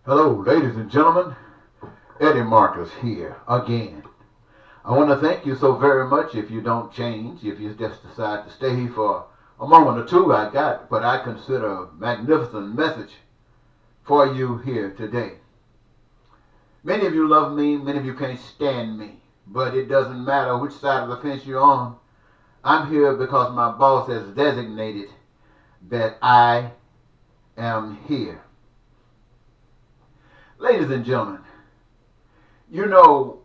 Hello, ladies and gentlemen. Eddie Marcus here again. I want to thank you so very much. If you don't change, if you just decide to stay here for a moment or two, I got what I consider a magnificent message for you here today. Many of you love me, many of you can't stand me, but it doesn't matter which side of the fence you're on. I'm here because my boss has designated that I am here. Ladies and gentlemen, you know,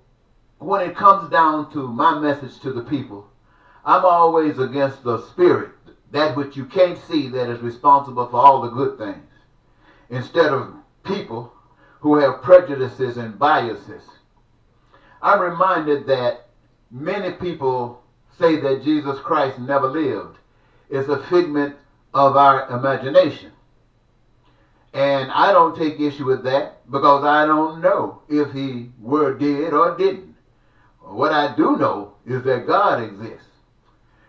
when it comes down to my message to the people, I'm always against the spirit, that which you can't see, that is responsible for all the good things, instead of people who have prejudices and biases. I'm reminded that many people say that Jesus Christ never lived. It's a figment of our imagination. And I don't take issue with that because I don't know if he were dead or didn't. What I do know is that God exists.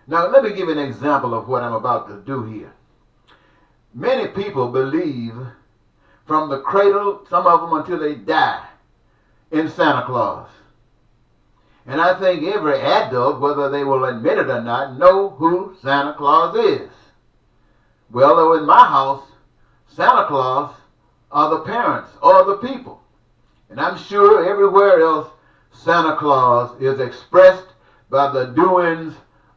Now, let me give an example of what I'm about to do here. Many people believe from the cradle, some of them until they die, in Santa Claus. And I think every adult, whether they will admit it or not, know who Santa Claus is. Well, though in my house, Santa Claus are the parents or the people. And I'm sure everywhere else, Santa Claus is expressed by the doings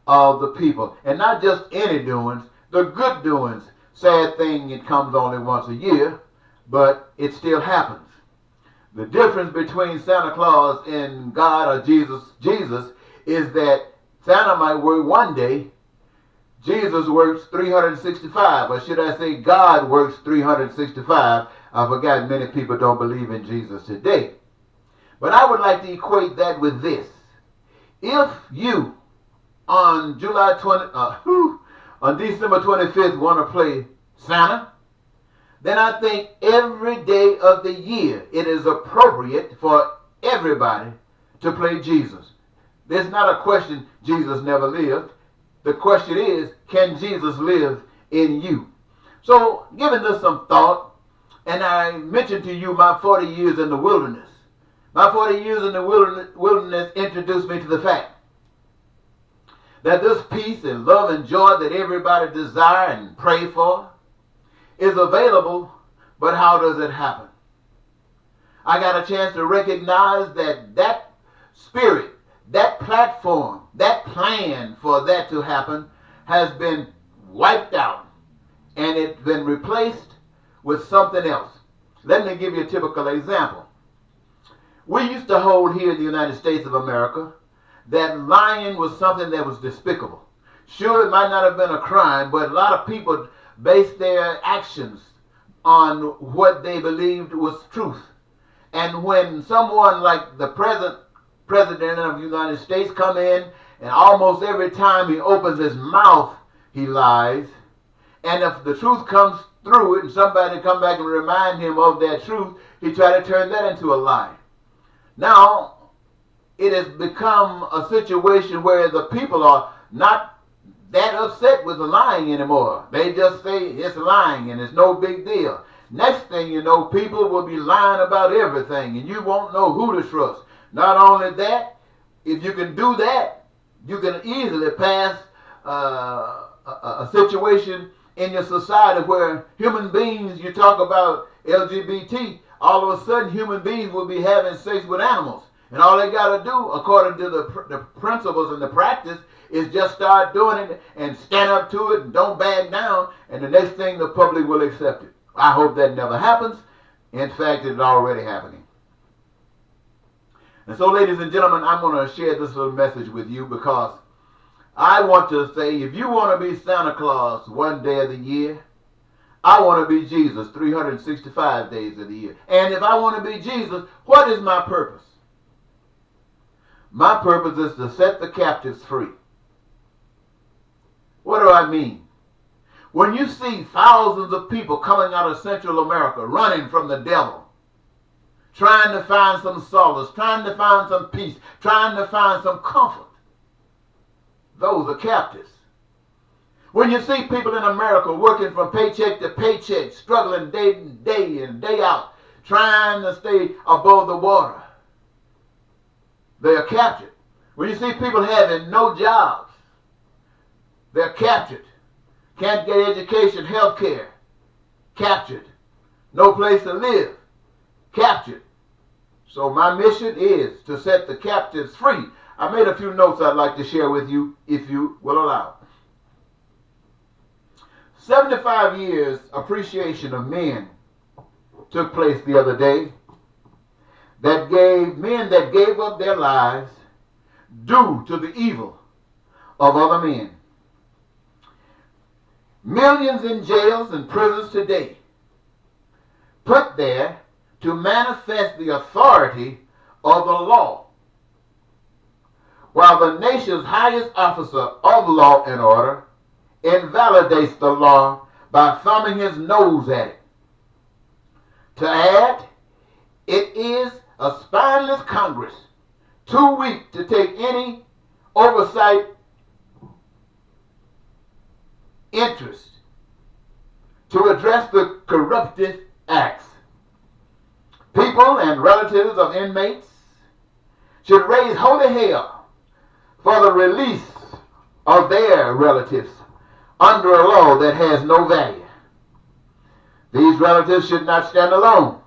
of the people. And not just any doings, the good doings. Sad thing, it comes only once a year, but it still happens. The difference between Santa Claus and God or Jesus is that Santa might work one day, Jesus works 365, or should I say God works 365. I forgot many people don't believe in Jesus today. But I would like to equate that with this. If you on December 25th want to play Santa, then I think every day of the year it is appropriate for everybody to play Jesus. There's not a question Jesus never lived. The question is, can Jesus live in you? So, giving this some thought, and I mentioned to you my 40 years in the wilderness. My 40 years in the wilderness introduced me to the fact that this peace and love and joy that everybody desire and pray for is available, but how does it happen? I got a chance to recognize that spirit, that platform, that plan for that to happen has been wiped out, and it's been replaced with something else. Let me give you a typical example. We used to hold here in the United States of America that lying was something that was despicable. Sure, it might not have been a crime, but a lot of people based their actions on what they believed was truth. And when someone like the President of the United States come in, and almost every time he opens his mouth, he lies. And if the truth comes through it, and somebody come back and remind him of that truth, he try to turn that into a lie. Now, it has become a situation where the people are not that upset with the lying anymore. They just say it's lying and it's no big deal. Next thing you know, people will be lying about everything, and you won't know who to trust. Not only that, if you can do that, you can easily pass a situation in your society where human beings, you talk about LGBT, all of a sudden human beings will be having sex with animals. And all they got to do, according to the principles and the practice, is just start doing it and stand up to it and don't back down, and the next thing the public will accept it. I hope that never happens. In fact, it's already happening. And so, ladies and gentlemen, I'm going to share this little message with you because I want to say, if you want to be Santa Claus one day of the year, I want to be Jesus 365 days of the year. And if I want to be Jesus, what is my purpose? My purpose is to set the captives free. What do I mean? When you see thousands of people coming out of Central America running from the devil, trying to find some solace, trying to find some peace, trying to find some comfort, those are captives. When you see people in America working from paycheck to paycheck, struggling day in, day out, trying to stay above the water. They are captured. When you see people having no jobs, they're captured. Can't get education, health care. Captured. No place to live. Captured. So my mission is to set the captives free. I made a few notes I'd like to share with you, if you will allow. 75 years appreciation of men took place the other day. Men that gave up their lives due to the evil of other men. Millions in jails and prisons today, put there to manifest the authority of the law, while the nation's highest officer of law and order invalidates the law by thumbing his nose at it. To add, it is a spineless Congress, too weak to take any oversight interest to address the corruptive acts. People and relatives of inmates should raise holy hell for the release of their relatives under a law that has no value. These relatives should not stand alone.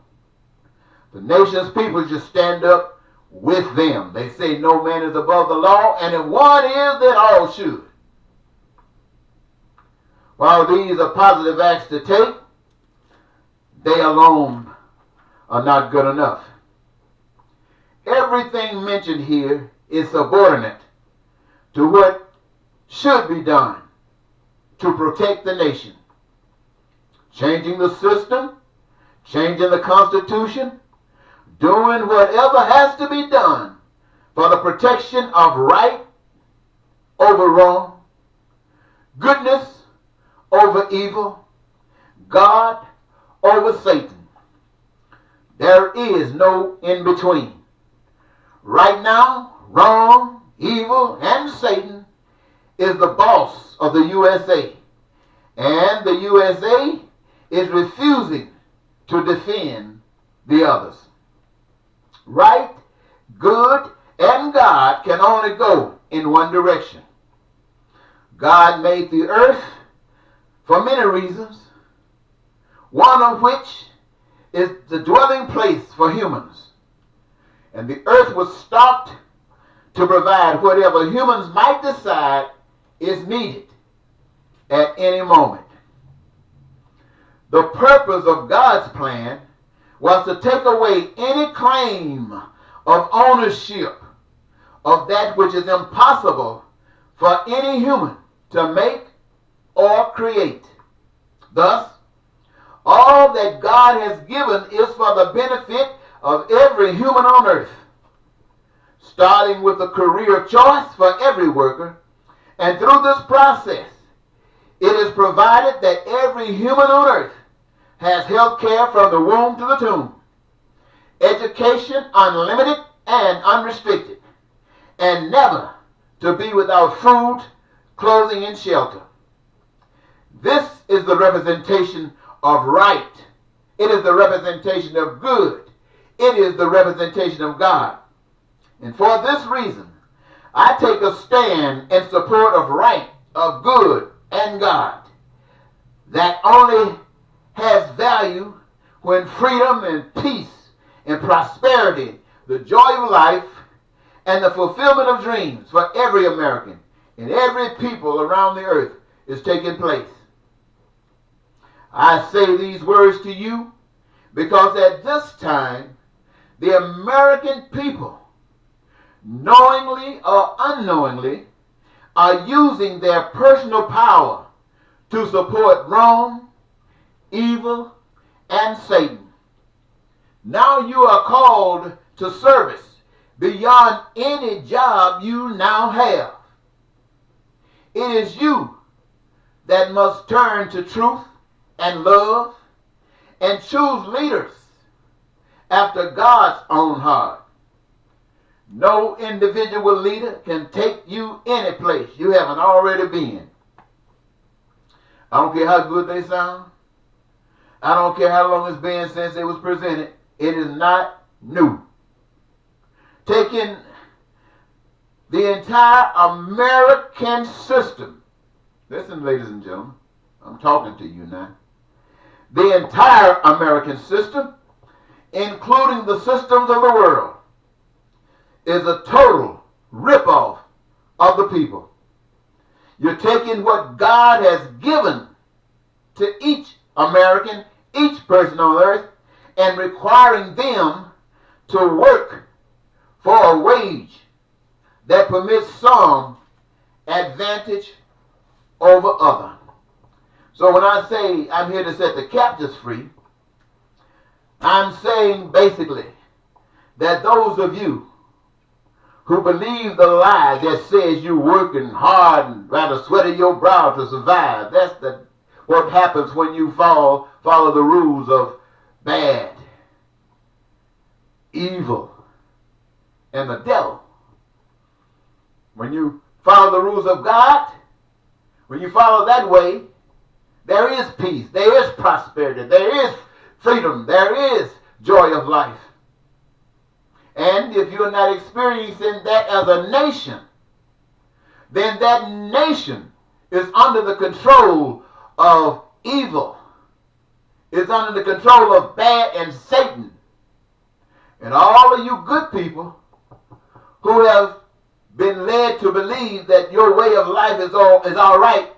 The nation's people should stand up with them. They say no man is above the law, and if one is, then all should. While these are positive acts to take, they alone are not good enough. Everything mentioned here is subordinate to what should be done to protect the nation. Changing the system, changing the Constitution, doing whatever has to be done for the protection of right over wrong, goodness over evil, God over Satan. There is no in between. Right now, wrong, evil, and Satan is the boss of the USA. And the USA is refusing to defend the others. Right, good, and God can only go in one direction. God made the earth for many reasons, one of which is the dwelling place for humans. And the earth was stocked to provide whatever humans might decide is needed at any moment. The purpose of God's plan was to take away any claim of ownership of that which is impossible for any human to make or create. Thus, all that God has given is for the benefit of every human on earth, starting with a career choice for every worker, and through this process, it is provided that every human on earth has health care from the womb to the tomb, education unlimited and unrestricted, and never to be without food, clothing, and shelter. This is the representation of right. It is the representation of good. It is the representation of God. And for this reason, I take a stand in support of right, of good, and God. That only has value when freedom and peace and prosperity, the joy of life, and the fulfillment of dreams for every American and every people around the earth is taking place. I say these words to you because at this time, the American people, knowingly or unknowingly, are using their personal power to support wrong, evil, and Satan. Now you are called to service beyond any job you now have. It is you that must turn to truth and love and choose leaders after God's own heart. No individual leader can take you any place you haven't already been. I don't care how good they sound. I don't care how long it's been since it was presented. It is not new. Taking the entire American system. Listen, ladies and gentlemen, I'm talking to you now. The entire American system, including the systems of the world, is a total ripoff of the people. You're taking what God has given to each American, each person on earth, and requiring them to work for a wage that permits some advantage over others. So when I say I'm here to set the captives free, I'm saying basically that those of you who believe the lie that says you're working hard and rather sweating your brow to survive, that's what happens when you follow the rules of bad, evil, and the devil. When you follow the rules of God, when you follow that way, there is peace, there is prosperity, there is freedom, there is joy of life. And if you're not experiencing that as a nation, then that nation is under the control of evil. It's under the control of bad and Satan. And all of you good people who have been led to believe that your way of life is all right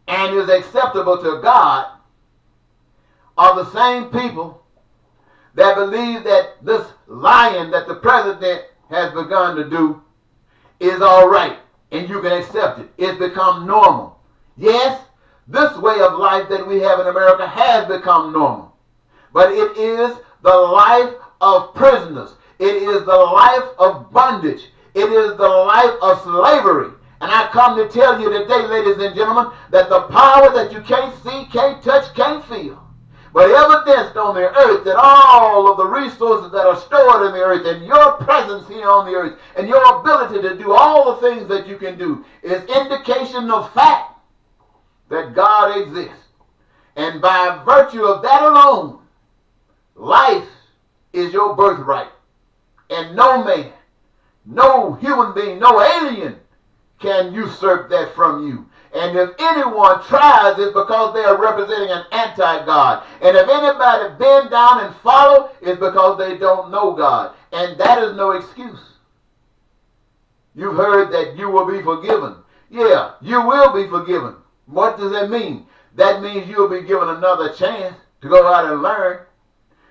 and is acceptable to God are the same people that believe that this lying that the president has begun to do is all right and you can accept it. It's become normal. Yes, this way of life that we have in America has become normal. But it is the life of prisoners. It is the life of bondage. It is the life of slavery. And I come to tell you today, ladies and gentlemen, that the power that you can't see, can't touch, can't feel, but evidenced on the earth, that all of the resources that are stored in the earth and your presence here on the earth and your ability to do all the things that you can do is indication of fact that God exists. And by virtue of that alone, life is your birthright. And no man, no human being, no alien can usurp that from you. And if anyone tries, it's because they are representing an anti-God. And if anybody bend down and follow, it's because they don't know God. And that is no excuse. You've heard that you will be forgiven. Yeah, you will be forgiven. What does that mean? That means you'll be given another chance to go out and learn.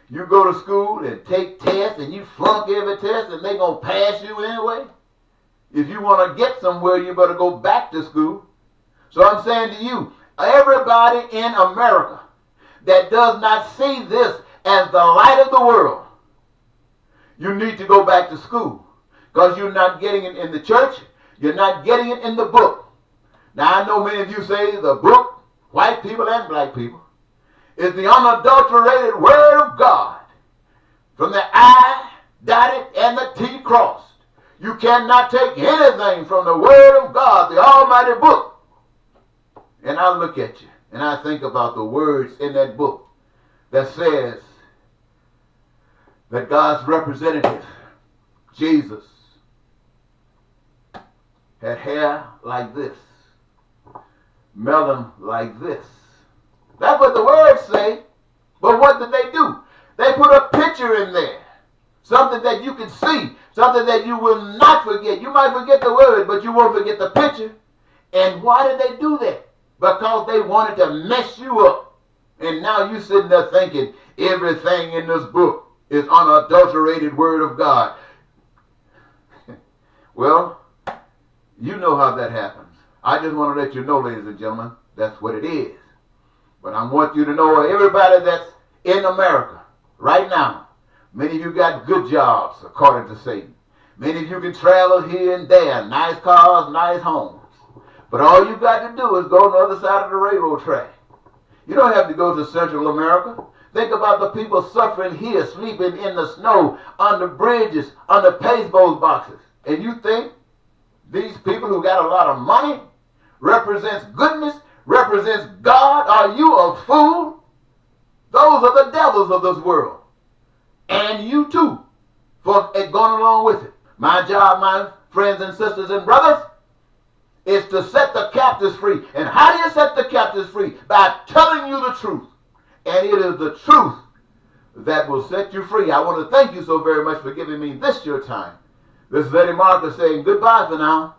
You go to school and take tests and you flunk every test and they're going to pass you anyway. If you want to get somewhere, you better go back to school. So I'm saying to you, everybody in America that does not see this as the light of the world, you need to go back to school because you're not getting it in the church. You're not getting it in the book. Now, I know many of you say the book, white people and black people, is the unadulterated word of God. From the I dotted and the T crossed. You cannot take anything from the word of God, the almighty book. And I look at you and I think about the words in that book that says that God's representative, Jesus, had hair like this, melon like this. That's what the words say. But what did they do? They put a picture in there. Something that you can see. Something that you will not forget. You might forget the word, but you won't forget the picture. And why did they do that? Because they wanted to mess you up. And now you're sitting there thinking everything in this book is unadulterated word of God. Well, you know how that happens. I just want to let you know, ladies and gentlemen, that's what it is. But I want you to know, everybody that's in America right now, many of you got good jobs, according to Satan. Many of you can travel here and there, nice cars, nice homes. But all you got to do is go on the other side of the railroad track. You don't have to go to Central America. Think about the people suffering here, sleeping in the snow, under bridges, under pasteboard boxes. And you think these people who got a lot of money represents goodness, represents God? Are you a fool? Those are the devils of this world. and you too for going along with it. My job, my friends and sisters and brothers, is to set the captives free. And how do you set the captives free? By telling you the truth. And it is the truth that will set you free. I want to thank you so very much for giving me this your time. This is Eddie Marcus saying goodbye for now.